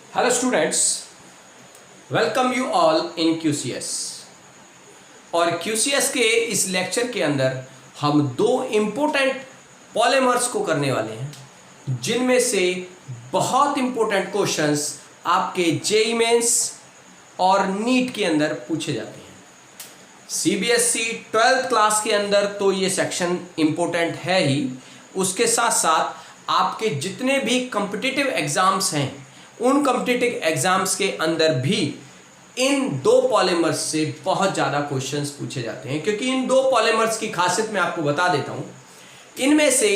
Hello students, welcome you all in QCS। और QCS के इस लेक्चर के अंदर हम दो इम्पोर्टेंट पॉलीमर्स को करने वाले हैं, जिनमें से बहुत इम्पोर्टेंट क्वेश्चंस आपके जेईई मेंस और नीट के अंदर पूछे जाते हैं। CBSE 12th क्लास के अंदर तो ये सेक्शन इम्पोर्टेंट है ही, उसके साथ साथ आपके जितने भी कॉम्पिटिटिव एग्जाम्स हैं उन कॉम्पिटिटिव एग्जाम्स के अंदर भी इन दो पॉलीमर्स से बहुत ज़्यादा क्वेश्चंस पूछे जाते हैं। क्योंकि इन दो पॉलीमर्स की खासियत मैं आपको बता देता हूं। इनमें से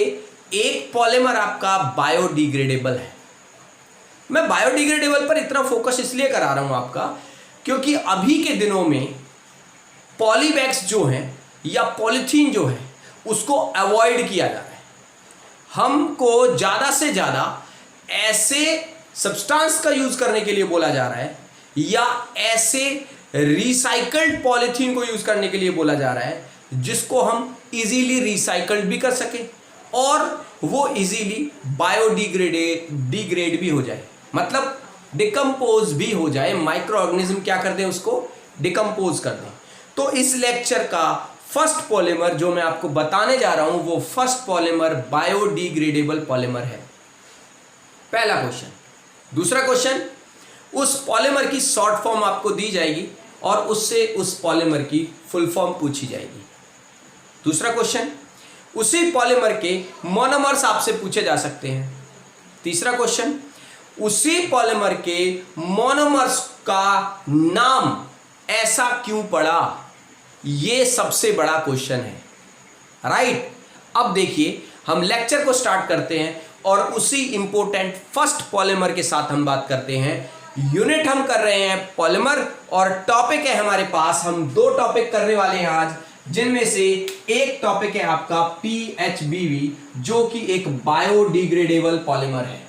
एक पॉलीमर आपका बायोडिग्रेडेबल है। मैं बायोडिग्रेडेबल पर इतना फोकस इसलिए करा रहा हूं आपका, क्योंकि अभी के दिनों में पॉलीबैग्स जो हैं या पॉलीथीन जो है उसको अवॉइड किया जा रहा है। हमको ज़्यादा से ज़्यादा ऐसे सब्सटेंस का यूज करने के लिए बोला जा रहा है या ऐसे रिसाइकल्ड पॉलीथीन को यूज करने के लिए बोला जा रहा है जिसको हम इजीली रिसाइकल्ड भी कर सके और वो इजीली डिग्रेड भी हो जाए, मतलब डिकम्पोज भी हो जाए। माइक्रो ऑर्गेनिज्म क्या कर दें, उसको डिकम्पोज कर दें। तो इस लेक्चर का फर्स्ट पॉलीमर जो मैं आपको बताने जा रहा हूं वो फर्स्ट पॉलीमर बायोडिग्रेडेबल पॉलीमर है। पहला क्वेश्चन। दूसरा क्वेश्चन, उस पॉलीमर की शॉर्ट फॉर्म आपको दी जाएगी और उससे उस पॉलीमर की फुल फॉर्म पूछी जाएगी। दूसरा क्वेश्चन, उसी पॉलीमर के मोनोमर्स आपसे पूछे जा सकते हैं। तीसरा क्वेश्चन, उसी पॉलीमर के मोनोमर्स का नाम ऐसा क्यों पड़ा, ये सबसे बड़ा क्वेश्चन है। राइट। अब देखिए, हम लेक्चर को स्टार्ट करते हैं और उसी इंपॉर्टेंट फर्स्ट पॉलीमर के साथ हम बात करते हैं। यूनिट हम कर रहे हैं पॉलीमर और टॉपिक है हमारे पास, हम दो टॉपिक करने वाले हैं आज, जिनमें से एक टॉपिक है आपका PHBV जो कि एक बायोडिग्रेडेबल पॉलीमर है।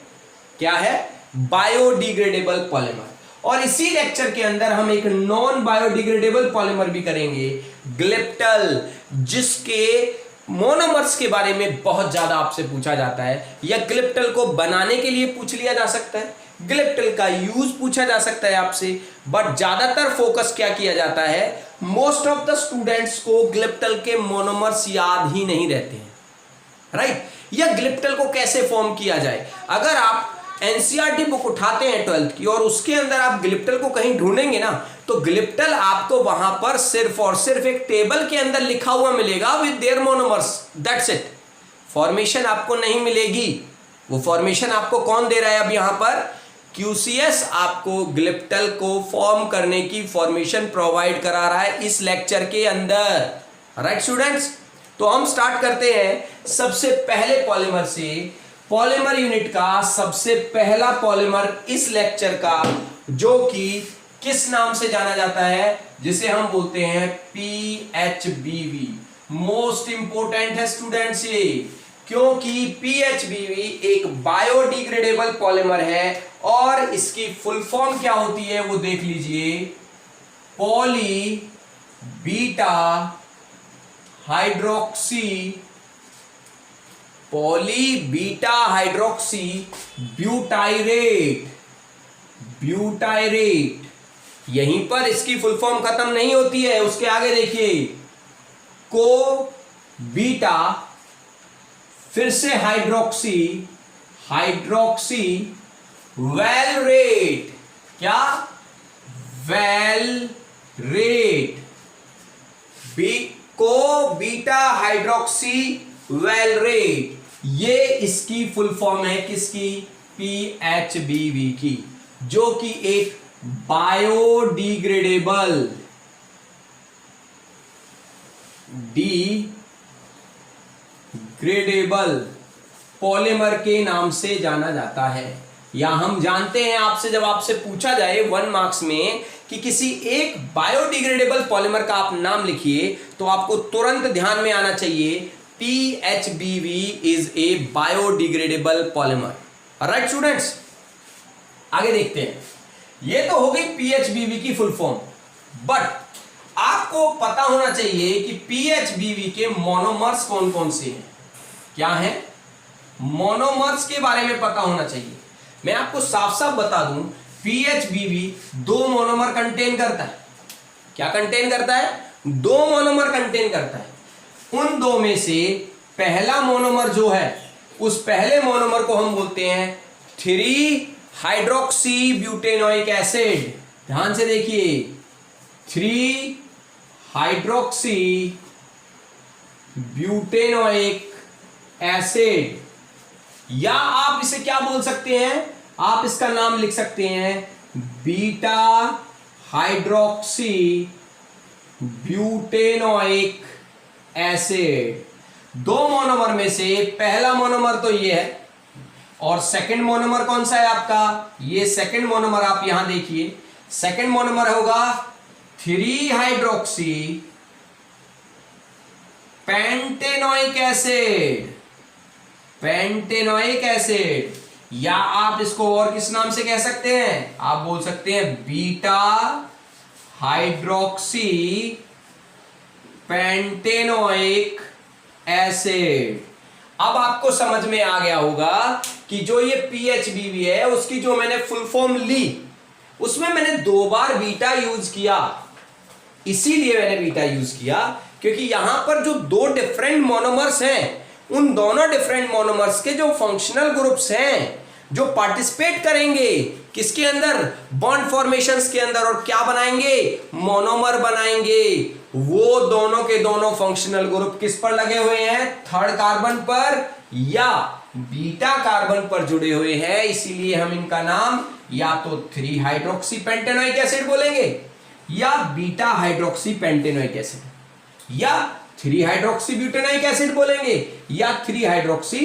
क्या है? Biodegradable polymer. और इसी लेक्चर के अंदर हम एक नॉन बायोडिग्रेडेबल पॉलीमर भी करेंगे, ग्लिप्टल, जिसके मोनोमर्स के बारे में बहुत ज्यादा आपसे पूछा जाता है या ग्लिप्टल को बनाने के लिए पूछ लिया जा सकता है, ग्लिप्टल का यूज पूछा जा सकता है आपसे। बट ज्यादातर फोकस क्या किया जाता है, मोस्ट ऑफ द स्टूडेंट्स को ग्लिप्टल के मोनोमर्स याद ही नहीं रहते हैं। राइट। या ग्लिप्टल को कैसे फॉर्म किया जाए, अगर आप NCERT बुक उठाते हैं 12th की और उसके अंदर आप ग्लिप्टल को कहीं ढूंढेंगे ना, तो ग्लिप्टल आपको वहां पर सिर्फ और सिर्फ एक टेबल के अंदर लिखा हुआ मिलेगा with their monomers, that's it. Formation आपको नहीं मिलेगी। वो फॉर्मेशन आपको कौन दे रहा है अब यहां पर? QCS आपको ग्लिप्टल को फॉर्म करने की फॉर्मेशन प्रोवाइड करा रहा है इस लेक्चर के अंदर। राइट स्टूडेंट्स, तो हम स्टार्ट करते हैं सबसे पहले पॉलीमर से। पॉलीमर यूनिट का सबसे पहला पॉलीमर इस लेक्चर का, जो कि किस नाम से जाना जाता है, जिसे हम बोलते हैं PHBV। मोस्ट इंपोर्टेंट है स्टूडेंट्स ये, क्योंकि PHBV एक बायोडिग्रेडेबल पॉलीमर है और इसकी फुल फॉर्म क्या होती है वो देख लीजिए, पॉली बीटा हाइड्रोक्सी ब्यूटाइरेट। यहीं पर इसकी फुल फॉर्म खत्म नहीं होती है, उसके आगे देखिए, को बीटा, फिर से हाइड्रोक्सी वेलरेट। क्या? वेलरेट। को बीटा हाइड्रोक्सी वेलरेट, ये इसकी फुल फॉर्म है किसकी? PHBV की, जो कि एक बायोडिग्रेडेबल पॉलीमर के नाम से जाना जाता है। या हम जानते हैं, आपसे जब आपसे पूछा जाए 1 मार्क्स में कि किसी एक बायोडिग्रेडेबल पॉलीमर का आप नाम लिखिए, तो आपको तुरंत ध्यान में आना चाहिए PHBV is a biodegradable polymer. Right students, आगे देखते हैं। ये तो हो गई PHBV की फुल फॉर्म, बट आपको पता होना चाहिए कि PHBV के मोनोमर्स कौन कौन से हैं। क्या है? मोनोमर्स के बारे में पता होना चाहिए। मैं आपको साफ साफ बता दूं, PHBB दो मोनोमर कंटेन करता है। क्या कंटेन करता है? दो मोनोमर कंटेन करता है। उन दो में से पहला मोनोमर जो है, उस पहले मोनोमर को हम बोलते हैं 3 हाइड्रोक्सी ब्यूटेनोइक एसिड। ध्यान से देखिए, 3 हाइड्रोक्सी ब्यूटेनोइक एसिड, या आप इसे क्या बोल सकते हैं? आप इसका नाम लिख सकते हैं बीटा हाइड्रोक्सी ब्यूटेनोइक एसिड। दो मोनोमर में से पहला मोनोमर तो ये है, और सेकंड मोनोमर कौन सा है आपका? ये सेकंड मोनोमर आप यहां देखिए, सेकंड मोनोमर होगा 3 hydroxy pentanoic acid. Pentanoic acid, या आप इसको और किस नाम से कह सकते हैं? आप बोल सकते हैं बीटा हाइड्रोक्सी पेंटेनोइक एसिड। अब आपको समझ में आ गया होगा कि जो ये PHBB है, उसकी जो मैंने फुल फॉर्म ली, उसमें मैंने 2 बार बीटा यूज किया। इसीलिए मैंने बीटा यूज किया क्योंकि यहां पर जो 2 डिफरेंट मोनोमर्स हैं, उन दोनों डिफरेंट मोनोमर्स के जो फंक्शनल ग्रुप्स हैं, जो पार्टिसिपेट करेंगे किसके अंदर? बॉन्ड फॉर्मेशंस के अंदर, और क्या बनाएंगे? मोनोमर बनाएंगे। वो दोनों के दोनों फंक्शनल ग्रुप किस पर लगे हुए हैं? 3rd कार्बन पर या बीटा कार्बन पर जुड़े हुए हैं। इसीलिए हम इनका नाम या तो 3 हाइड्रोक्सी पेंटेनोइक एसिड बोलेंगे, या बीटा हाइड्रोक्सी पेंटेनोइक एसिड, या 3 हाइड्रोक्सी ब्यूटेनोइक एसिड बोलेंगे, या 3 hydroxy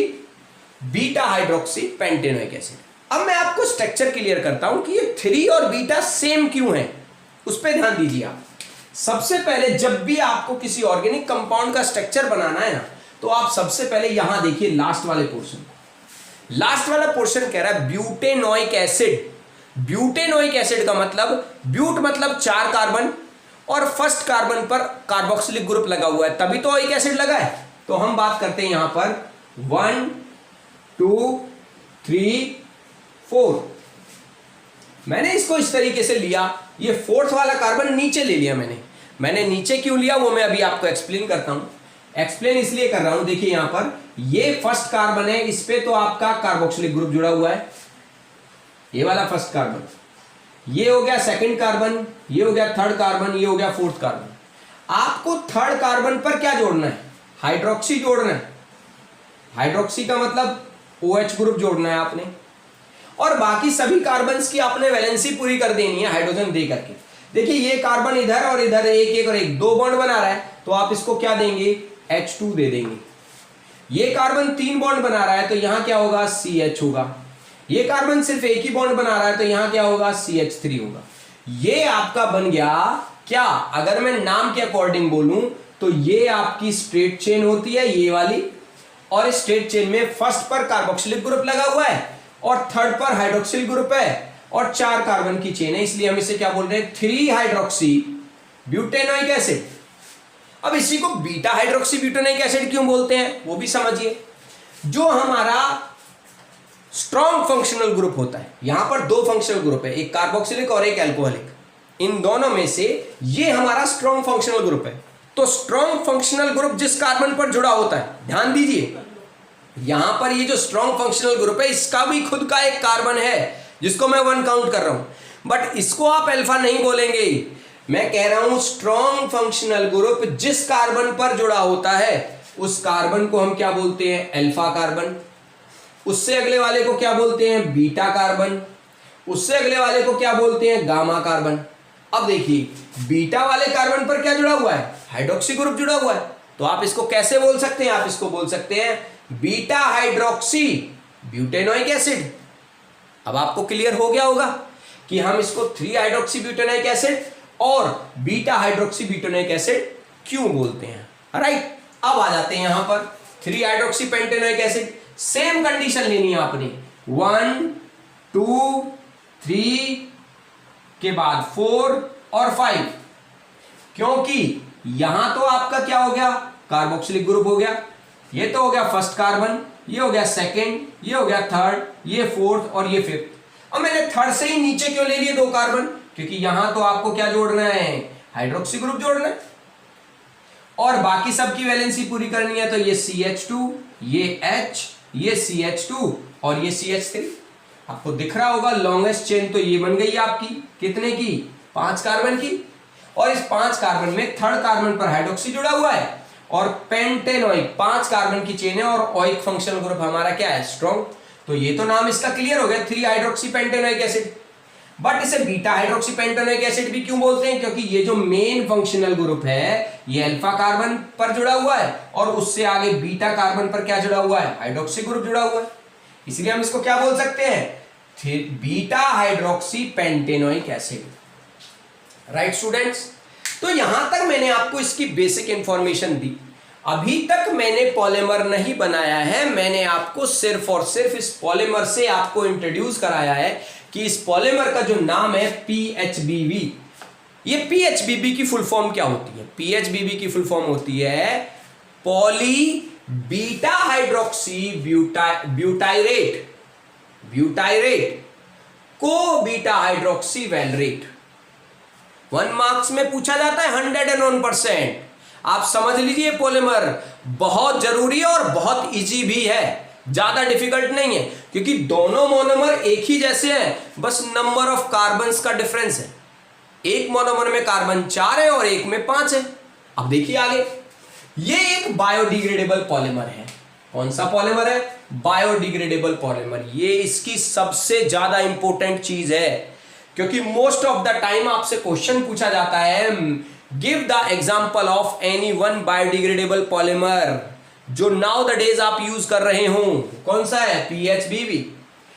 beta hydroxy pentanoic acid. अब मैं आपको स्ट्रक्चर क्लियर करता हूं कि ये 3 और बीटा सेम क्यों है, उस पर ध्यान दीजिए आप। सबसे पहले जब भी आपको किसी ऑर्गेनिक कंपाउंड का स्ट्रक्चर बनाना है ना, तो आप सबसे पहले यहां देखिए लास्ट वाले पोर्शन। लास्ट वाला पोर्शन कह रहा है ब्यूटेनोइक एसिड। ब्यूटेनोइक एसिड का मतलब, ब्यूट मतलब 4 कार्बन, और फर्स्ट कार्बन पर कार्बोक्सिलिक ग्रुप लगा हुआ है, तभी तो एक एसिड लगा है। तो हम बात करते हैं यहां पर 1 2 3 4। मैंने इसको इस तरीके से लिया, ये 4th वाला कार्बन नीचे ले लिया मैंने नीचे क्यों लिया वो मैं अभी आपको एक्सप्लेन करता हूं। एक्सप्लेन इसलिए कर रहा हूं, देखिए यहां पर ये फर्स्ट कार्बन है, इस पे तो आपका कार्बोक्सिलिक ग्रुप जुड़ा हुआ है, ये वाला फर्स्ट कार्बन। ये हो गया सेकंड कार्बन, ये हो गया 3rd कार्बन, ये हो गया 4th कार्बन। आपको 3rd कार्बन पर क्या जोड़ना है? हाइड्रोक्सी जोड़ना है। हाइड्रोक्सी का मतलब OH ग्रुप जोड़ना है आपने, और बाकी सभी कार्बन्स की आपने वैलेंसी पूरी कर देनी है हाइड्रोजन दे करके। देखिए ये कार्बन इधर और इधर एक एक और एक 2 बॉन्ड बना रहा है, तो आप इसको क्या देंगे? H2 दे देंगे। ये कार्बन 3 बॉन्ड बना रहा है, तो यहां क्या होगा? CH होगा। ये कार्बन सिर्फ एक ही बॉन्ड बना रहा है, तो यहां क्या होगा? CH3 होगा। ये आपका बन गया क्या? अगर मैं नाम के अकॉर्डिंग बोलूं तो ये आपकी स्ट्रेट चेन होती है, ये वाली, और इस स्ट्रेट चेन में फर्स्ट पर कार्बोक्सिलिक ग्रुप लगा हुआ है, और 3rd पर हाइड्रोक्सिल ग्रुप है, और 4 कार्बन की चेन है, इसलिए हम इसे क्या बोल रहे हैं? 3 हाइड्रोक्सी ब्यूटेनोइक एसिड। अब इसी को बीटा हाइड्रोक्सी ब्यूटेनोइक एसिड क्यों बोलते हैं वो भी समझिए। जो हमारा स्ट्रॉन्ग फंक्शनल ग्रुप होता है, यहां पर 2 फंक्शनल ग्रुप है, एक कार्बोक्सिलिक और एक एल्कोहलिक। इन दोनों में से ये हमारा स्ट्रॉन्ग फंक्शनल ग्रुप है। तो स्ट्रॉन्ग फंक्शनल ग्रुप जिस कार्बन पर जुड़ा होता है, ध्यान दीजिए, यहां पर ये जो स्ट्रॉन्ग फंक्शनल ग्रुप है, इसका भी खुद का एक कार्बन है जिसको मैं 1 काउंट कर रहा हूं, बट इसको आप अल्फा नहीं बोलेंगे। मैं कह रहा हूं स्ट्रॉन्ग फंक्शनल ग्रुप जिस कार्बन पर जुड़ा होता है, उस कार्बन को हम क्या बोलते हैं? Alpha carbon. उससे अगले वाले को क्या बोलते हैं? Beta carbon. उससे अगले वाले को क्या बोलते हैं? Gamma carbon. अब देखिए बीटा वाले कार्बन पर क्या जुड़ा हुआ है? हाइड्रोक्सी ग्रुप जुड़ा हुआ है, तो आप इसको कैसे बोल सकते हैं? आप इसको बोल सकते हैं बीटा हाइड्रोक्सी ब्यूटेनोइक एसिड। अब आपको क्लियर हो गया होगा कि हम इसको 3 हाइड्रोक्सी ब्यूटेनोइक एसिड और बीटा हाइड्रोक्सी ब्यूटेनोइक एसिड क्यों बोलते हैं। राइट, अब आ जाते हैं यहां पर 3 hydroxy pentanoic acid. Same condition लेनी है आपने, 1 2 3 के बाद 4 और 5, क्योंकि यहां तो आपका क्या हो गया? कार्बोक्सिलिक ग्रुप हो गया। ये तो हो गया फर्स्ट कार्बन, ये हो गया सेकंड, ये हो गया 3rd, ये 4th और ये 5th। अब मैंने थर्ड से ही नीचे क्यों ले लिए 2 कार्बन, क्योंकि यहां तो आपको क्या जोड़ना है, हाइड्रोक्सी ग्रुप जोड़ना है, और बाकी सबकी वैलेंसी पूरी करनी है। तो ये CH2, ये H, ये CH2 और ये CH3। आपको दिख रहा होगा लॉन्गेस्ट चेन तो ये बन गई आपकी, कितने की, 5 कार्बन की। और इस 5 कार्बन में थर्ड कार्बन पर हाइड्रोक्सी जुड़ा हुआ है और पेंटेनोइक 5 कार्बन की चेन है और ओइक फंक्शनल ग्रुप हमारा क्या है, स्ट्रॉन्ग। तो ये तो नाम इसका क्लियर हो गया, 3 हाइड्रोक्सी पेंटेनोइक एसिड। बट इसे बीटा हाइड्रोक्सी पेंटेनोइक एसिड भी क्यों बोलते हैं, क्योंकि ये जो मेन फंक्शनल ग्रुप है ये अल्फा कार्बन पर जुड़ा हुआ है और उससे आगे बीटा कार्बन पर क्या जुड़ा हुआ है, हाइड्रोक्सी ग्रुप जुड़ा हुआ है। इसलिए हम इसको क्या बोल सकते हैं, beta hydroxy pentanoic acid. Right students, तो यहां तक मैंने आपको इसकी बेसिक इंफॉर्मेशन दी। अभी तक मैंने पॉलीमर नहीं बनाया है, मैंने आपको सिर्फ और सिर्फ इस पॉलीमर से आपको इंट्रोड्यूस कराया है कि इस पॉलीमर का जो नाम है PHBB। ये PHBB की फुल फॉर्म क्या होती है, PHBB की फुल फॉर्म होती है पॉली बीटा हाइड्रोक्सी ब्यूटाइरेट को बीटा हाइड्रोक्सी वैलरेट। 1 मार्क्स में पूछा जाता है 101%। आप समझ लीजिए पॉलीमर बहुत जरूरी है और बहुत इजी भी है, ज्यादा डिफिकल्ट नहीं है, क्योंकि दोनों मोनोमर एक ही जैसे हैं, बस नंबर ऑफ कार्बन्स का डिफरेंस है। एक मोनोमर में कार्बन 4 है और एक में 5 है। अब देखिए आगे, ये एक बायोडिग्रेडेबल पॉलीमर है। कौन सा पॉलीमर है, बायोडिग्रेडेबल पॉलीमर। ये इसकी सबसे ज्यादा इंपॉर्टेंट चीज है, क्योंकि मोस्ट ऑफ द टाइम आपसे क्वेश्चन पूछा जाता है, give the example of any one biodegradable polymer जो नाउ द डेज आप यूज कर रहे हो। कौन सा है, PHBB।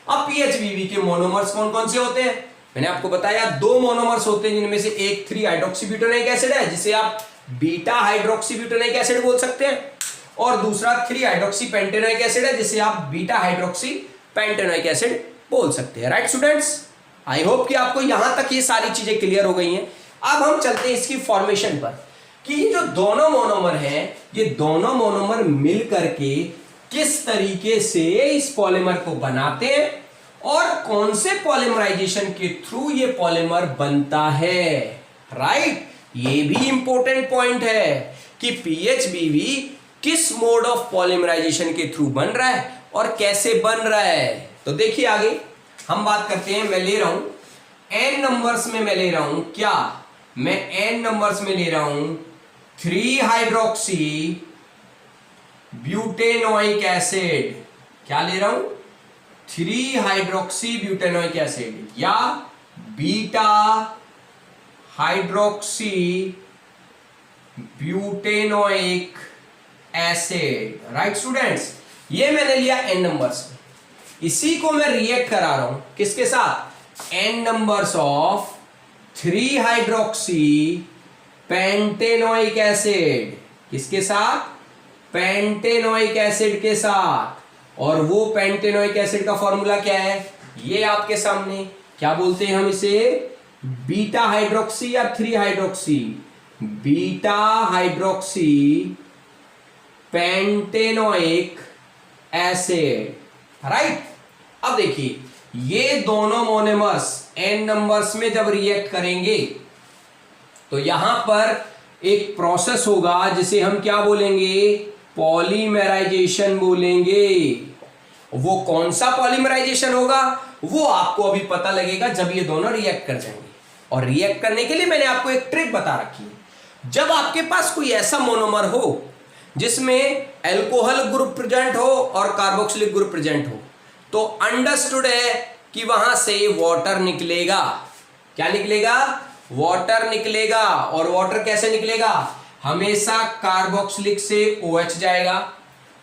अब PHBB के मोनोमर्स कौन कौन से होते हैं, मैंने आपको बताया 2 मोनोमर्स होते हैं, जिनमें से एक 3 हाइड्रोक्सी ब्यूटानोइक एसिड है, जिसे आप बीटा हाइड्रोक्सी ब्यूटानोइक एसिड बोल सकते हैं, और दूसरा 3 हाइड्रोक्सी पेंटेनोइक एसिड है, जिसे आप बीटा हाइड्रोक्सी पेंटेनोइक एसिड बोल सकते हैं। राइट स्टूडेंट्स, आई होप कि आपको यहां तक ये सारी चीजें क्लियर हो गई हैं। अब हम चलते हैं इसकी फॉर्मेशन पर, कि ये जो दोनों मोनोमर हैं, ये दोनों मोनोमर मिल करके किस तरीके से इस पॉलीमर को बनाते हैं और कौन से पॉलीमराइजेशन के थ्रू ये पॉलीमर बनता है। राइट, ये भी इंपॉर्टेंट पॉइंट है कि PHBB किस मोड ऑफ पॉलीमराइजेशन के थ्रू बन रहा है और कैसे बन रहा है। तो देखिए आगे हम बात करते हैं। मैं ले रहा हूं n नंबर्स में, मैं ले रहा हूं क्या, मैं n नंबर्स में ले रहा हूं 3 हाइड्रोक्सी ब्यूटेनोइक एसिड। क्या ले रहा हूं, 3 हाइड्रोक्सी ब्यूटेनोइक एसिड या beta hydroxy butanoic acid. Right students, ये मैंने लिया n नंबर्स में, इसी को मैं रिएक्ट करा रहा हूं किसके साथ, n numbers of 3 hydroxy pentanoic acid. किसके साथ, पेंटेनोइक एसिड के साथ। और वो पेंटेनोइक एसिड का फॉर्मूला क्या है, ये आपके सामने, क्या बोलते हैं हम इसे, बीटा हाइड्रोक्सी या 3 hydroxy, beta hydroxy pentanoic acid. Right, अब देखिए ये दोनों मोनोमर्स n नंबर्स में जब रिएक्ट करेंगे तो यहां पर एक प्रोसेस होगा जिसे हम क्या बोलेंगे, पॉलीमराइजेशन बोलेंगे। वो कौन सा पॉलीमराइजेशन होगा वो आपको अभी पता लगेगा जब ये दोनों रिएक्ट कर जाएंगे। और रिएक्ट करने के लिए मैंने आपको एक ट्रिक बता रखी है। जब आपके पास कोई ऐसा मोनोमर हो जिसमें अल्कोहल ग्रुप प्रेजेंट हो और कार्बोक्सिलिक ग्रुप प्रेजेंट हो, तो अंडरस्टूड है कि वहां से वाटर निकलेगा। क्या निकलेगा, वाटर निकलेगा। और वाटर कैसे निकलेगा, हमेशा कार्बोक्सिलिक से OH जाएगा।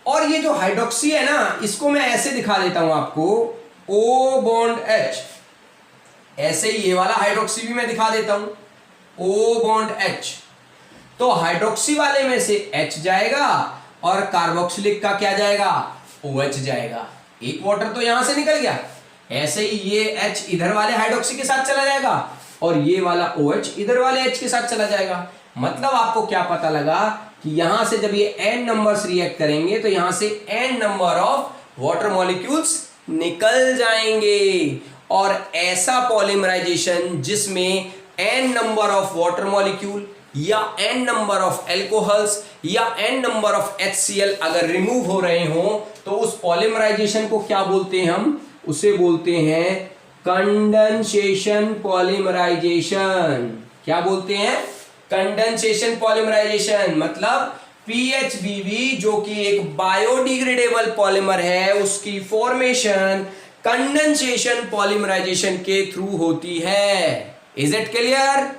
और ये जो हाइड्रोक्सी है ना, इसको मैं ऐसे दिखा देता हूं आपको, O बॉन्ड H। ऐसे ही ये वाला हाइड्रोक्सी भी मैं दिखा देता हूं, O बॉन्ड H। तो हाइड्रोक्सी वाले में से H जाएगा और कार्बोक्सिलिक का क्या जाएगा, OH जाएगा। एक वाटर तो यहां से निकल गया। ऐसे ही ये H इधर वाले हाइड्रोक्सी के साथ चला जाएगा और ये वाला OH इधर वाले H के साथ चला जाएगा। मतलब आपको क्या पता लगा कि यहां से जब ये n नंबर्स रिएक्ट करेंगे तो यहां से n number of water molecules निकल जाएंगे। और ऐसा पॉलीमराइजेशन जिसमें n number of water molecule या n नंबर ऑफ एल्कोहल्स या n नंबर ऑफ HCl अगर रिमूव हो रहे हो तो उस पॉलीमराइजेशन को क्या बोलते हैं? हम उसे बोलते हैं कंडेंसेशन पॉलीमराइजेशन। क्या बोलते हैं? Condensation polymerisation. मतलब PHBV जो कि एक बायोडिग्रेडेबल पॉलीमर है, उसकी फॉर्मेशन कंडेंसेशन पॉलीमराइजेशन के थ्रू होती है। Is it clear?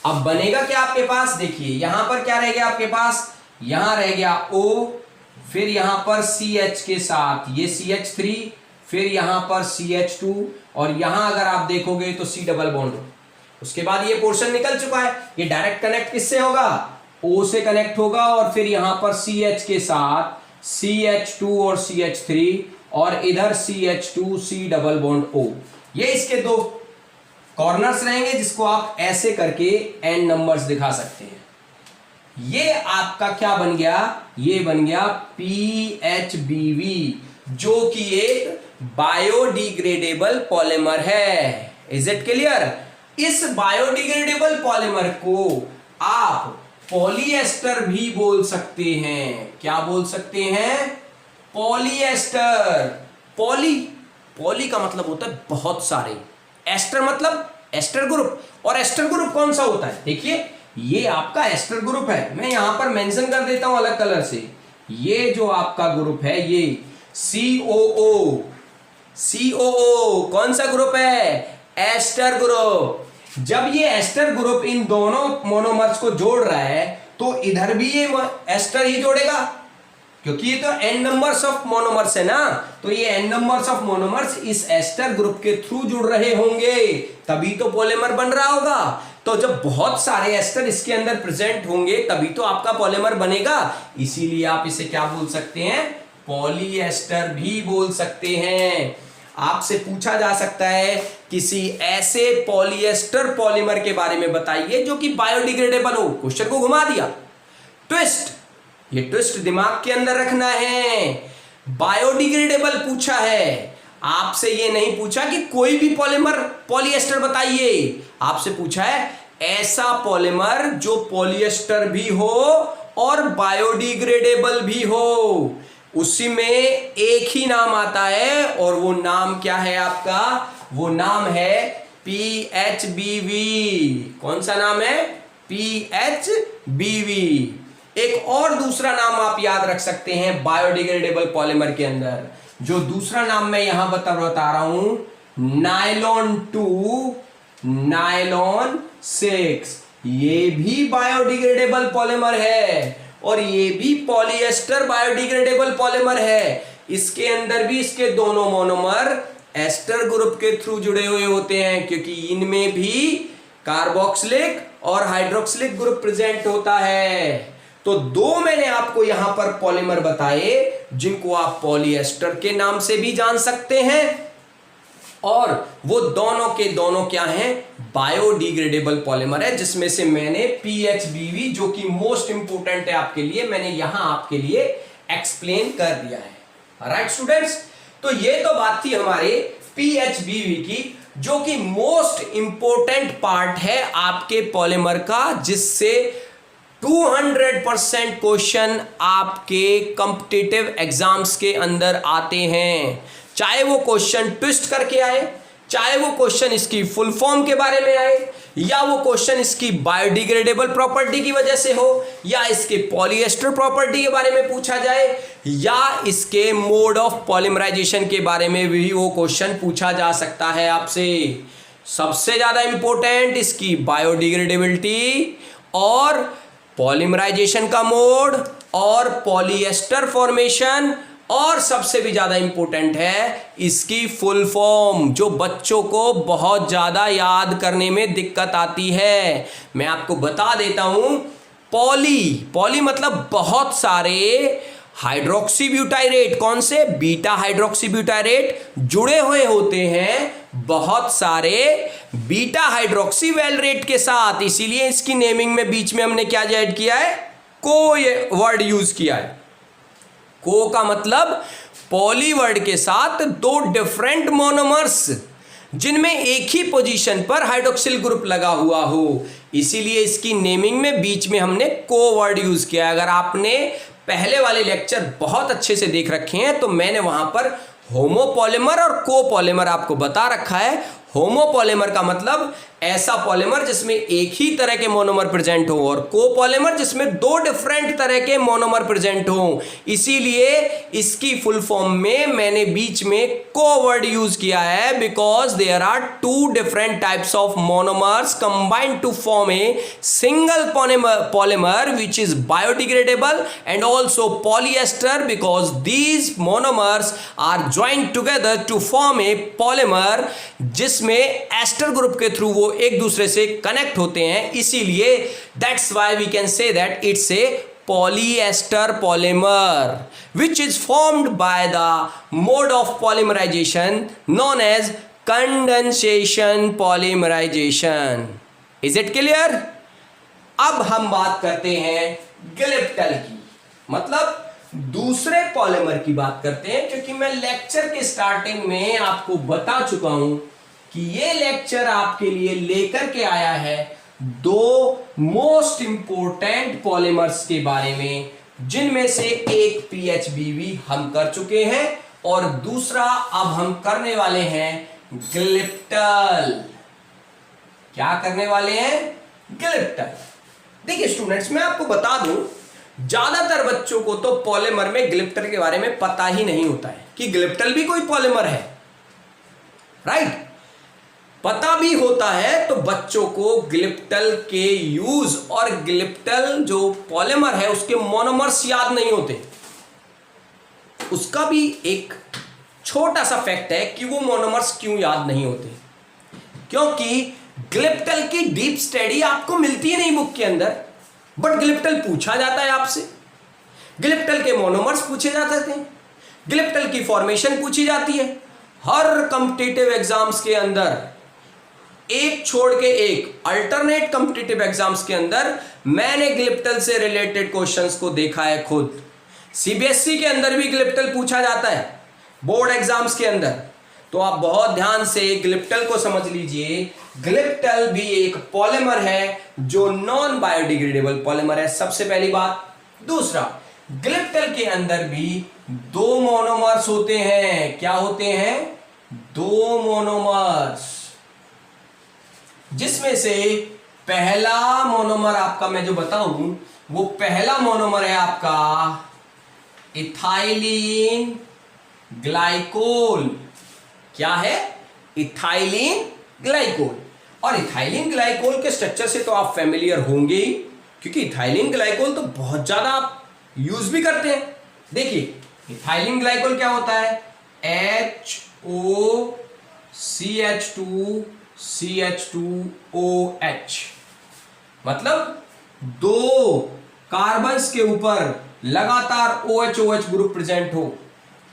अब बनेगा क्या आपके पास? देखिए यहां पर क्या रह गया आपके पास? यहां रह गया O, फिर यहां पर CH के साथ ये CH3, फिर यहां पर CH2 और यहां अगर आप देखोगे तो C डबल बॉन्ड। उसके बाद ये पोर्शन निकल चुका है। ये डायरेक्ट कनेक्ट किससे होगा? O से कनेक्ट होगा और फिर यहां पर CH के साथ CH2 और CH3 और इधर CH2 C double bond O। ये इसके दो कॉर्नर्स रहेंगे जिसको आप ऐसे करके n नंबर्स दिखा सकते हैं। ये आपका क्या बन गया? ये बन गया PHBV जो कि एक बायोडिग्रेडेबल पॉलीमर है। Is it clear? इस बायोडिग्रेडेबल पॉलीमर को आप पॉलीएस्टर भी बोल सकते हैं। क्या बोल सकते हैं? पॉलीएस्टर। पॉली का मतलब होता है बहुत सारे, एस्टर मतलब एस्टर ग्रुप, और एस्टर ग्रुप कौन सा होता है? देखिए ये आपका एस्टर ग्रुप है, मैं यहां पर मेंशन कर देता हूं अलग कलर से। ये जो आपका ग्रुप है ये COO कौन सा ग्रुप है? Ester group. जब ये एस्टर ग्रुप इन दोनों मोनोमर्स को जोड़ रहा है तो इधर भी ये एस्टर ही जोड़ेगा, क्योंकि ये तो n नंबर्स ऑफ मोनोमर्स है ना, तो ये n नंबर्स ऑफ मोनोमर्स इस एस्टर ग्रुप के थ्रू जुड़ रहे होंगे, तभी तो पॉलीमर बन रहा होगा। तो जब बहुत सारे एस्टर इसके अंदर प्रेजेंट होंगे तभी तो आपका पॉलीमर बनेगा। इसीलिए आप इसे क्या बोल सकते हैं? पॉलीएस्टर भी बोल सकते हैं। आपसे पूछा जा सकता है किसी ऐसे पॉलीएस्टर पॉलीमर के बारे में बताइए जो कि बायोडिग्रेडेबल हो। क्वेश्चन को घुमा दिया। ट्विस्ट, ये ट्विस्ट दिमाग के अंदर रखना है। बायोडिग्रेडेबल पूछा है, आपसे ये नहीं पूछा कि कोई भी पॉलीमर पॉलीएस्टर बताइए। आपसे पूछा है ऐसा पॉलीमर जो पॉलीएस्टर भी हो और बायोडिग्रेडेबल भी हो। उसी में एक ही नाम आता है और वो नाम क्या है आपका? वो नाम है PHBV। कौन सा नाम है? PHBV। एक और दूसरा नाम आप याद रख सकते हैं बायोडिग्रेडेबल पॉलीमर के अंदर, जो दूसरा नाम मैं यहां बता रहा हूं, नायलॉन 2, नायलॉन 6। ये भी बायोडिग्रेडेबल पॉलीमर है और ये भी पॉलीएस्टर बायोडिग्रेडेबल पॉलीमर है। इसके अंदर भी इसके दोनों मोनोमर एस्टर ग्रुप के थ्रू जुड़े हुए होते हैं, क्योंकि इनमें भी कार्बोक्सिलिक और हाइड्रोक्सिलिक ग्रुप प्रेजेंट होता है। तो दो मैंने आपको यहां पर पॉलीमर बताए जिनको आप पॉलीएस्टर के नाम से भी जान सकते हैं, और वो दोनों के दोनों क्या हैं? बायोडिग्रेडेबल पॉलीमर है, जिसमें से मैंने PHBV जो कि मोस्ट इंपोर्टेंट है आपके लिए, मैंने यहां आपके लिए एक्सप्लेन कर दिया है। राइट स्टूडेंट्स, तो ये तो बात थी हमारे PHBV की, जो कि मोस्ट इंपोर्टेंट पार्ट है आपके पॉलीमर का, जिससे 200% क्वेश्चन आपके कॉम्पिटिटिव एग्जाम्स के अंदर आते हैं। चाहे वो क्वेश्चन ट्विस्ट करके आए, चाहे वो क्वेश्चन इसकी फुल फॉर्म के बारे में आए, या वो क्वेश्चन इसकी बायोडिग्रेडेबल प्रॉपर्टी की वजह से हो, या इसके पॉलीएस्टर प्रॉपर्टी के बारे में पूछा जाए, या इसके मोड ऑफ पॉलीमराइजेशन के बारे में भी वो क्वेश्चन पूछा जा सकता है आपसे। सबसे ज्यादा इंपॉर्टेंट इसकी बायोडिग्रेडेबिलिटी और पॉलीमराइजेशन का मोड और पॉलीएस्टर फॉर्मेशन, और सबसे भी ज्यादा इंपॉर्टेंट है इसकी फुल फॉर्म, जो बच्चों को बहुत ज्यादा याद करने में दिक्कत आती है। मैं आपको बता देता हूं, पॉली मतलब बहुत सारे हाइड्रोक्सीब्यूटाइरेट, कौन से? बीटा हाइड्रोक्सीब्यूटाइरेट जुड़े हुए होते हैं बहुत सारे बीटा हाइड्रोक्सी वैलरेट के साथ। इसीलिए इसकी नेमिंग में बीच में हमने क्या ऐड किया है? को ये वर्ड यूज किया है। को का मतलब पॉली वर्ड के साथ दो डिफरेंट मोनोमर्स जिनमें एक ही पोजीशन पर हाइड्रोक्सिल ग्रुप लगा हुआ हो, इसीलिए इसकी नेमिंग में बीच में हमने को वर्ड यूज किया। अगर आपने पहले वाले लेक्चर बहुत अच्छे से देख रखे हैं तो मैंने वहां पर होमोपॉलीमर और कोपॉलीमर आपको बता रखा है। होमोपॉलीमर का मतलब ऐसा पॉलीमर जिसमें एक ही तरह के मोनोमर प्रेजेंट हो, और कोपॉलीमर जिसमें दो डिफरेंट तरह के मोनोमर प्रेजेंट हो। इसीलिए इसकी फुल फॉर्म में मैंने बीच में को वर्ड यूज किया है, because there are two different types of monomers combined to form a single polymer which is biodegradable, and also polyester, because these monomers are joined together to form a polymer जिसमें ester group के through वो एक दूसरे से connect होते हैं। इसीलिए that's why we can say that it's a polyester polymer which is formed by the mode of polymerization known as condensation polymerization. Is it clear? अब हम बात करते हैं ग्लिप्टल की, मतलब दूसरे पॉलीमर की बात करते हैं, क्योंकि मैं लेक्चर के स्टार्टिंग में आपको बता चुका हूं कि ये लेक्चर आपके लिए लेकर के आया है दो मोस्ट इंपोर्टेंट पॉलीमर्स के बारे में, जिनमें से एक PHBV हम कर चुके हैं और दूसरा अब हम करने वाले हैं ग्लिप्टल। क्या करने वाले हैं? ग्लिप्टल। देखिए स्टूडेंट्स, मैं आपको बता दूं, ज्यादातर बच्चों को तो पॉलीमर में ग्लिप्टल के बारे में पता ही नहीं होता है कि ग्लिप्टल भी कोई पॉलीमर है, राइट? पता भी होता है तो बच्चों को ग्लिप्टल के यूज और ग्लिप्टल जो पॉलीमर है उसके मोनोमर्स याद नहीं होते। उसका भी एक छोटा सा फैक्ट है कि वो मोनोमर्स क्यों याद नहीं होते, क्योंकि ग्लिप्टल की डीप स्टडी आपको मिलती ही नहीं बुक के अंदर, बट ग्लिप्टल पूछा जाता है आपसे। ग्लिप्टल के मोनोमर्स पूछे जाते थे, ग्लिप्टल की फॉर्मेशन पूछी जाती है। हर कॉम्पिटिटिव एग्जाम्स के अंदर, एक छोड़ के एक, अल्टरनेट कॉम्पिटिटिव एग्जाम्स के अंदर मैंने ग्लिप्टल से रिलेटेड क्वेश्चंस को देखा है खुद। CBSE के अंदर भी ग्लिप्टल पूछा जाता है, बोर्ड एग्जाम्स के अंदर। तो आप बहुत ध्यान से ग्लिप्टल को समझ लीजिए। ग्लिप्टल भी एक पॉलीमर है जो नॉन बायोडिग्रेडेबल पॉलीमर है, सबसे पहली बात। दूसरा, ग्लिप्टल के अंदर भी दो मोनोमर्स होते हैं। क्या होते हैं? दो मोनोमर्स, जिसमें से पहला मोनोमर आपका मैं जो बताऊं वो पहला मोनोमर है आपका इथाइलिन ग्लाइकोल। क्या है? Ethylene glycol. और इथाइलिन ग्लाइकोल के स्ट्रक्चर से तो आप फेमिलियर होंगे ही, क्योंकि इथाइलिन ग्लाइकोल तो बहुत ज्यादा आप यूज भी करते हैं। देखिए इथाइलिन ग्लाइकोल क्या होता है? HOCH2CH2OH, मतलब दो कार्बन्स के ऊपर लगातार OH ग्रुप प्रेजेंट हो,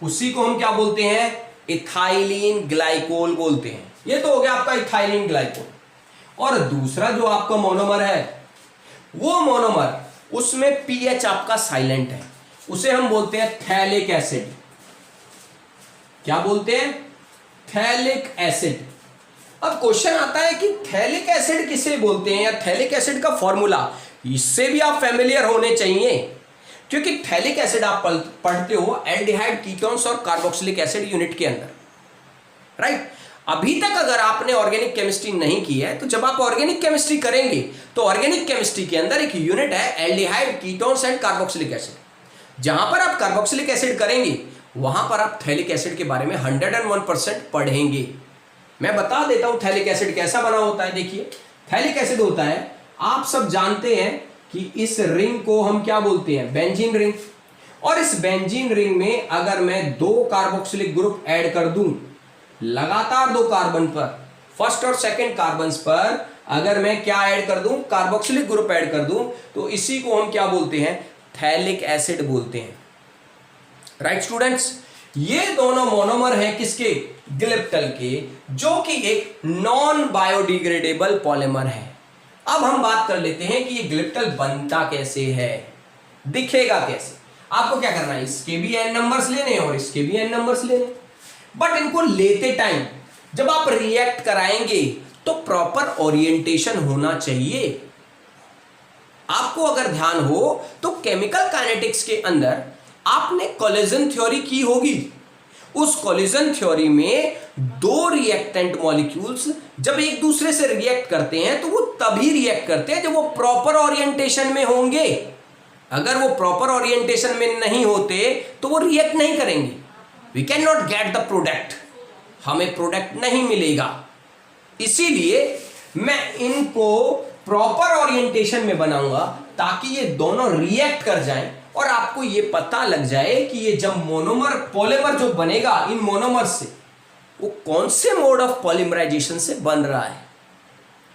उसी को हम क्या बोलते हैं? इथाइलिन ग्लाइकोल बोलते हैं। ये तो हो गया आपका इथाइलिन ग्लाइकोल। और दूसरा जो आपका मोनोमर है, वो मोनोमर, उसमें पीएच आपका साइलेंट है, उसे हम बोलते हैं थैलिक एसिड। क्या बोलते हैं? Phthalic acid. अब क्वेश्चन आता है कि थैलिक एसिड किसे बोलते हैं, या थैलिक एसिड का फॉर्मूला, इससे भी आप फेमिलियर होने चाहिए, क्योंकि थैलिक एसिड आप पढ़ते हो एल्डिहाइड कीटोन्स और कार्बोक्सिलिक एसिड यूनिट के अंदर, राइट? अभी तक अगर आपने ऑर्गेनिक केमिस्ट्री नहीं की है, तो जब आप ऑर्गेनिक केमिस्ट्री करेंगे तो ऑर्गेनिक केमिस्ट्री के अंदर एक यूनिट है aldehyde ketones and carboxylic acid. जहां पर आप कार्बोक्सिलिक एसिड करेंगे वहां पर आप थैलिक एसिड के बारे में 101% पढ़ेंगे। मैं बता देता हूं थैलिक एसिड कैसा बना होता है। देखिए थैलिक एसिड होता है, आप सब जानते हैं कि इस रिंग को हम क्या बोलते हैं? Benzene ring. और इस बेंजीन रिंग में अगर मैं दो कार्बोक्सिलिक ग्रुप ऐड कर दूं, लगातार दो कार्बन पर, फर्स्ट और सेकंड कार्बन्स पर अगर मैं क्या ऐड कर दूं? कार्बोक्सिलिक ग्रुप ऐड कर दूं, तो इसी को हम क्या बोलते हैं? थैलिक एसिड बोलते हैं, राइट स्टूडेंट्स? ये दोनों मोनोमर हैं किसके? ग्लिप्टल के, जो कि एक नॉन बायोडिग्रेडेबल पॉलीमर है। अब हम बात कर लेते हैं कि ये ग्लिप्टल बनता कैसे है, दिखेगा कैसे। आपको क्या करना है? इसके भी n नंबर्स लेने और इसके भी n नंबर्स लेने, बट इनको लेते टाइम जब आप रिएक्ट कराएंगे तो प्रॉपर ओरिएंटेशन होना चाहिए। आपको अगर ध्यान हो तो केमिकल काइनेटिक्स के अंदर आपने कोलिजन थ्योरी की होगी। उस कोलिजन थ्योरी में दो रिएक्टेंट मॉलिक्यूल्स जब एक दूसरे से रिएक्ट करते हैं तो वो तभी रिएक्ट करते हैं जब वो प्रॉपर ओरिएंटेशन में होंगे। अगर वो प्रॉपर ओरिएंटेशन में नहीं होते तो वो रिएक्ट नहीं करेंगे। We can not get the product, हमें प्रोडक्ट नहीं मिलेगा। इसीलिए मैं इनको प्रॉपर ओरिएंटेशन में बनाऊंगा ताकि ये दोनों रिएक्ट कर जाएं और आपको ये पता लग जाए कि ये जब मोनोमर पॉलीमर जो बनेगा इन मोनोमर से, वो कौन से मोड ऑफ पॉलीमराइजेशन से बन रहा है।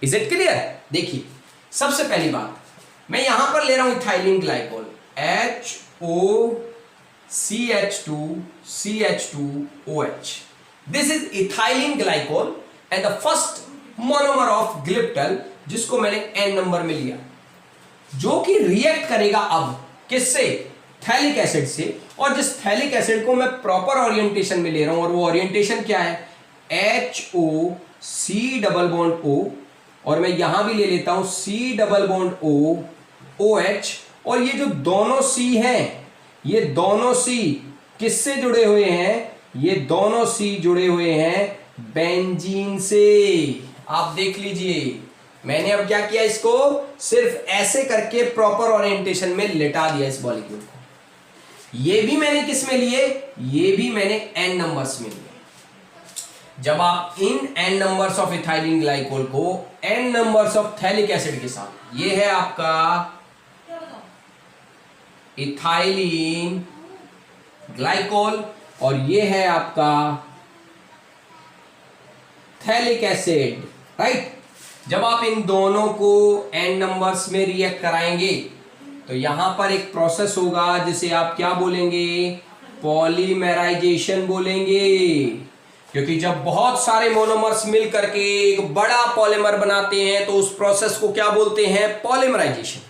Is it clear? देखिए, सबसे पहली बात मैं यहां पर ले रहा हूं ethylene glycol HOCH2CH2OH। This is ethylene glycol and the first monomer of glyptal जिसको मैंने N नंबर में लिया, जो कि रिएक्ट करेगा अब किससे? थैलिक एसिड से। और जिस थैलिक एसिड को मैं प्रॉपर ओरिएंटेशन में ले रहा हूं, और वो ओरिएंटेशन क्या है? HOC डबल बॉन्ड O, और मैं यहां भी ले लेता हूं C double bond O OH। और ये जो दोनों C हैं, ये दोनों C किससे जुड़े हुए हैं? ये दोनों C जुड़े हुए हैं बेंजीन से। आप देख लीजिए, मैंने अब क्या किया, इसको सिर्फ ऐसे करके प्रॉपर ओरिएंटेशन में लिटा दिया इस मॉलिक्यूल को। ये भी मैंने किस में लिए? ये भी मैंने N नंबर्स में लिए। जब आप इन N numbers of ethylene glycol को N numbers of phthalic acid के साथ, ये है आपका इथाइलिन ग्लाइकोल और ये है आपका थैलिक एसिड, राइट। जब आप इन दोनों को N नंबर्स में रिएक्ट कराएंगे तो यहां पर एक प्रोसेस होगा जिसे आप क्या बोलेंगे? पॉलीमराइजेशन बोलेंगे। क्योंकि जब बहुत सारे मोनोमर्स मिल करके एक बड़ा पॉलीमर बनाते हैं तो उस प्रोसेस को क्या बोलते हैं? पॉलीमराइजेशन।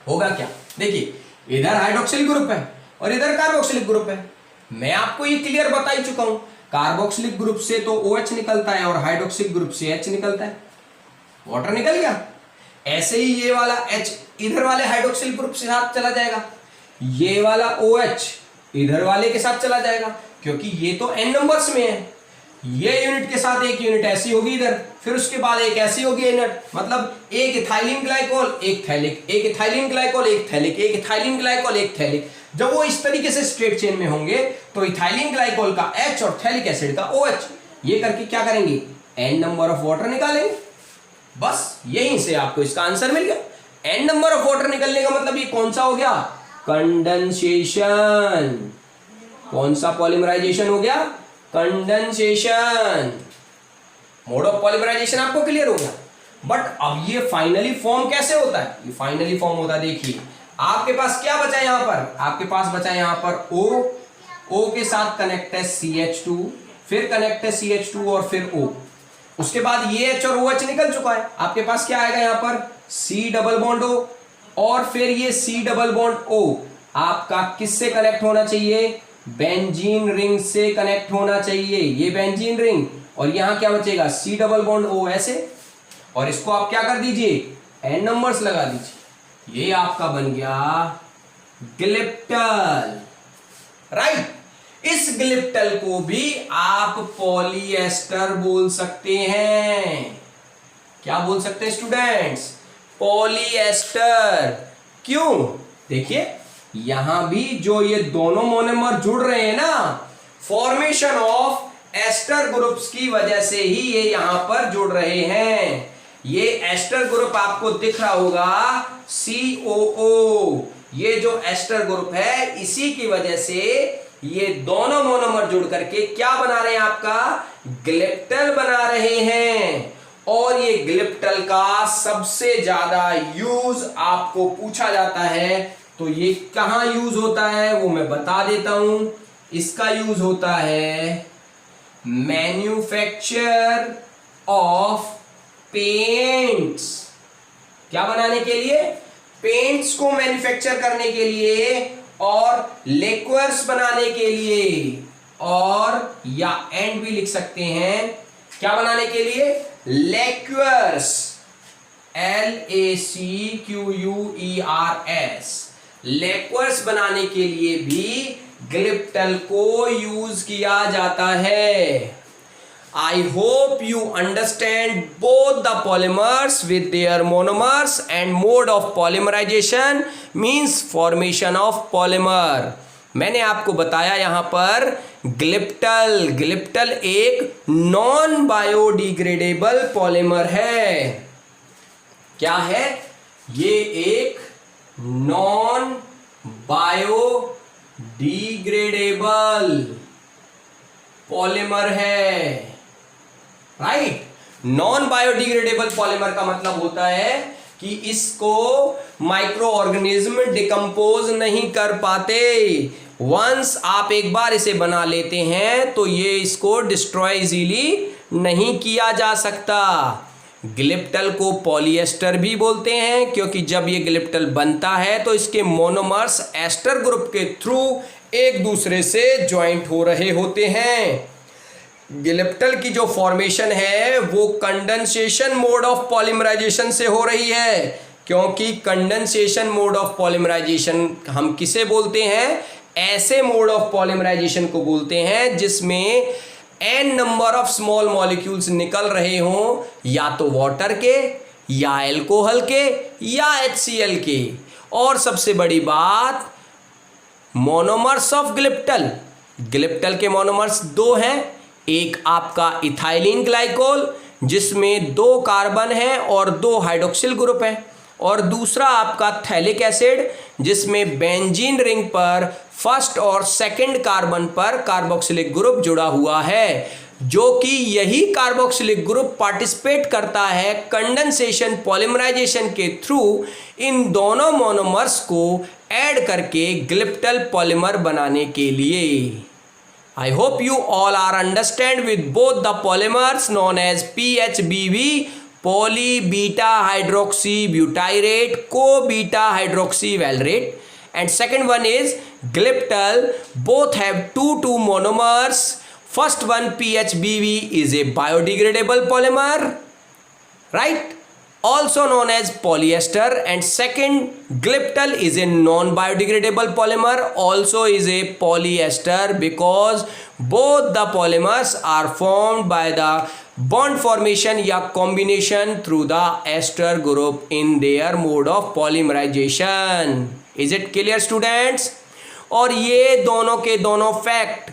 होगा क्या? देखिए, इधर हाइड्रोक्सिलिक ग्रुप है और इधर कार्बोक्सिलिक ग्रुप है। मैं आपको ये क्लियर बता ही चुका हूं, कार्बोक्सिलिक ग्रुप से तो OH निकलता है और हाइड्रोक्सिलिक ग्रुप से H निकलता है, वाटर निकल गया। ऐसे ही ये वाला H इधर वाले हाइड्रोक्सिल ग्रुप के साथ चला जाएगा, ये वाला OH इधर वाले के साथ चला जाएगा, क्योंकि ये तो N नंबर्स में है। ये यूनिट के साथ एक यूनिट ऐसी होगी इधर, फिर उसके बाद एक ऐसी होगी यूनिट, मतलब एक इथाइलिन ग्लाइकोल एक थैलिक, एक इथाइलिन ग्लाइकोल एक थैलिक, एक इथाइलिन ग्लाइकोल एक थैलिक। जब वो इस तरीके से स्ट्रेट चेन में होंगे तो इथाइलिन ग्लाइकोल का H और थैलिक एसिड का OH, ये करके क्या करेंगे? N नंबर ऑफ वाटर निकालेंगे। बस यहीं से आपको इसका आंसर मिल गया। N नंबर ऑफ वाटर निकलने का मतलब ये कौन सा हो गया? कंडेंसेशन। कौन सा पॉलीमराइजेशन हो गया? कंडेंसेशन। मोड ऑफ पॉलीमराइजेशन आपको क्लियर हो गया। बट अब ये फाइनली फॉर्म कैसे होता है? ये फाइनली फॉर्म होता है, देखिए आपके पास क्या बचा है यहां पर? आपके पास बचा है यहां पर O के साथ कनेक्ट है CH2, फिर कनेक्ट है CH2 और फिर O। उसके बाद ये H और OH निकल चुका है। आपके पास क्या आएगा यहां पर? C डबल बॉन्ड O, और फिर ये C डबल बॉन्ड O आपका किससे कनेक्ट होना चाहिए? बेंजीन रिंग से कनेक्ट होना चाहिए। ये बेंजीन रिंग, और यहां क्या बचेगा? C डबल बॉन्ड O ऐसे, और इसको आप क्या कर दीजिए? N नंबर्स लगा दीजिए। ये आपका बन गया ग्लिप्टल, राइट। इस ग्लिप्टल को भी आप पॉलीएस्टर बोल सकते हैं। क्या बोल सकते हैं स्टूडेंट्स? पॉलीएस्टर। क्यों? देखिए, यहां भी जो ये दोनों मोनोमर जुड़ रहे हैं ना, फॉर्मेशन ऑफ एस्टर ग्रुप्स की वजह से ही ये यहां पर जुड़ रहे हैं। ये एस्टर ग्रुप आपको दिख रहा होगा COO। ये जो एस्टर ग्रुप है, इसी की वजह से ये दोनों मोनोमर जुड़ करके क्या बना रहे हैं? आपका ग्लिप्टल बना रहे हैं। और ये ग्लिप्टल का सबसे ज्यादा यूज आपको पूछा जाता है, तो ये कहां यूज होता है वो मैं बता देता हूं। इसका यूज होता है मैन्युफैक्चर ऑफ पेंट्स। क्या बनाने के लिए? पेंट्स को मैन्युफैक्चर करने के लिए, और लिक्वर्स बनाने के लिए, और या एंड भी लिख सकते हैं क्या बनाने के लिए? लैक्यूअर्स, LACQUERS, लैक्यूअर्स बनाने के लिए भी ग्लिप्टल को यूज किया जाता है। I hope you understand both the polymers with their monomers and mode of polymerization means formation of polymer। मैंने आपको बताया यहां पर ग्लिप्टल एक नॉन बायोडिग्रेडेबल पॉलीमर है। क्या है? ये एक नॉन बायोडिग्रेडेबल पॉलीमर है, राइट। नॉन बायोडिग्रेडेबल पॉलीमर का मतलब होता है कि इसको माइक्रो ऑर्गेनिज्म डिकम्पोज नहीं कर पाते। वंस आप एक बार इसे बना लेते हैं तो ये इसको डिस्ट्रॉय इजीली नहीं किया जा सकता। ग्लिप्टल को पॉलीएस्टर भी बोलते हैं क्योंकि जब ये ग्लिप्टल बनता है तो इसके मोनोमर्स एस्टर ग्रुप के थ्रू एक दूसरे से ज्वाइंट हो रहे होते हैं। ग्लिप्टल की जो फॉर्मेशन है वो कंडेंसेशन मोड ऑफ पॉलीमराइजेशन से हो रही है, क्योंकि कंडेंसेशन मोड ऑफ पॉलीमराइजेशन हम किसे बोलते हैं? ऐसे मोड ऑफ पॉलीमराइजेशन को बोलते हैं जिसमें n number of small molecules निकल रहे हों, या तो वाटर के, या एल्कोहल के, या HCl के। और सबसे बड़ी बात, मोनोमर्स ऑफ ग्लिप्टल के मोनोमर्स दो हैं। एक आपका इथाइलिन ग्लाइकोल जिसमें 2 कार्बन है और 2 हाइड्रोक्सिल ग्रुप है, और दूसरा आपका थैलिक एसिड जिसमें बेंजीन रिंग पर फर्स्ट और सेकंड कार्बन पर कार्बोक्सिलिक ग्रुप जुड़ा हुआ है, जो कि यही कार्बोक्सिलिक ग्रुप पार्टिसिपेट करता है कंडेंसेशन पॉलीमराइजेशन के थ्रू इन दोनों मोनोमर्स को ऐड करके ग्लिप्टल पॉलीमर बनाने के लिए। I hope you all are understand with both the polymers known as PHBV, poly beta hydroxy butyrate, co beta hydroxy valerate, and second one is gliptal. Both have two monomers. First one PHBV is a biodegradable polymer, right? Also known as polyester, and second gliptal is a non-biodegradable polymer, also is a polyester, because both the polymers are formed by the bond formation या combination through the ester group in their mode of polymerization. Is it clear students? और ये दोनों के दोनों fact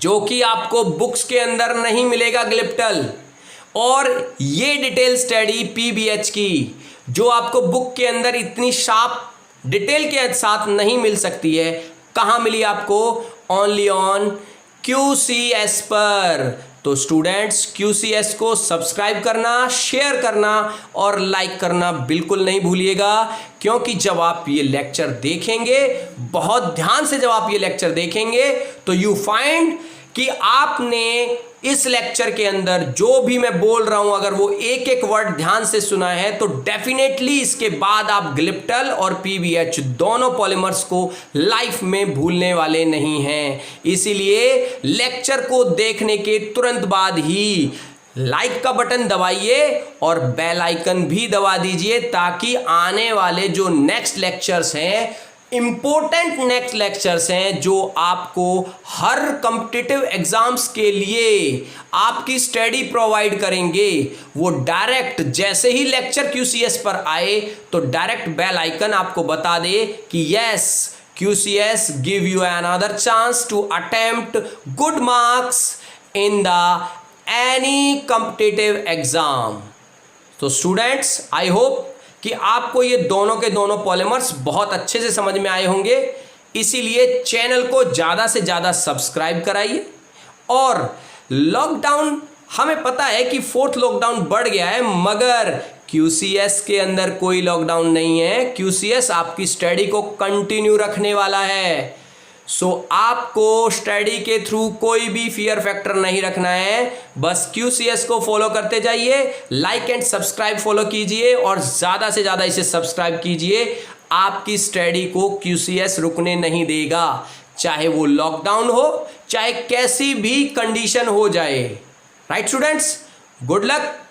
जो कि आपको books के अंदर नहीं मिलेगा ग्लिप्टल, और ये डिटेल स्टडी पीबीएच की जो आपको बुक के अंदर इतनी शार्प डिटेल के साथ नहीं मिल सकती है, कहाँ मिली आपको? ओनली ऑन QCS पर। तो स्टूडेंट्स QCS को सब्सक्राइब करना, शेयर करना और लाइक करना बिल्कुल नहीं भूलिएगा, क्योंकि जब आप ये लेक्चर देखेंगे, बहुत ध्यान से जब आप ये लेक्चर देखेंगे, तो यू फाइंड कि आपने इस लेक्चर के अंदर जो भी मैं बोल रहा हूं, अगर वो एक एक वर्ड ध्यान से सुना है, तो डेफिनेटली इसके बाद आप ग्लिप्टल और पीबीएच दोनों पॉलीमर्स को लाइफ में भूलने वाले नहीं हैं। इसीलिए लेक्चर को देखने के तुरंत बाद ही लाइक का बटन दबाइए और बेल आइकन भी दबा दीजिए, ताकि आने वाले जो नेक्स्ट लेक्चर्स हैं, इंपॉर्टेंट नेक्स्ट लेक्चर्स हैं, जो आपको हर कॉम्पिटिटिव एग्जाम्स के लिए आपकी स्टडी प्रोवाइड करेंगे, वो डायरेक्ट जैसे ही लेक्चर QCS पर आए तो डायरेक्ट बेल आइकन आपको बता दे कि yes, QCS give you another chance to attempt good marks in the any competitive exam. तो स्टूडेंट्स, आई होप कि आपको ये दोनों के दोनों पॉलीमर्स बहुत अच्छे से समझ में आए होंगे। इसीलिए चैनल को ज़्यादा से ज़्यादा सब्सक्राइब कराइए। और लॉकडाउन, हमें पता है कि 4th लॉकडाउन बढ़ गया है, मगर QCS के अंदर कोई लॉकडाउन नहीं है। QCS आपकी स्टडी को कंटिन्यू रखने वाला है। सो आपको स्टडी के थ्रू कोई भी फियर फैक्टर नहीं रखना है, बस QCS को फॉलो करते जाइए, लाइक एंड सब्सक्राइब फॉलो कीजिए और ज़्यादा से ज़्यादा इसे सब्सक्राइब कीजिए। आपकी स्टडी को QCS रुकने नहीं देगा, चाहे वो लॉकडाउन हो, चाहे कैसी भी कंडीशन हो जाए। Right students, good luck.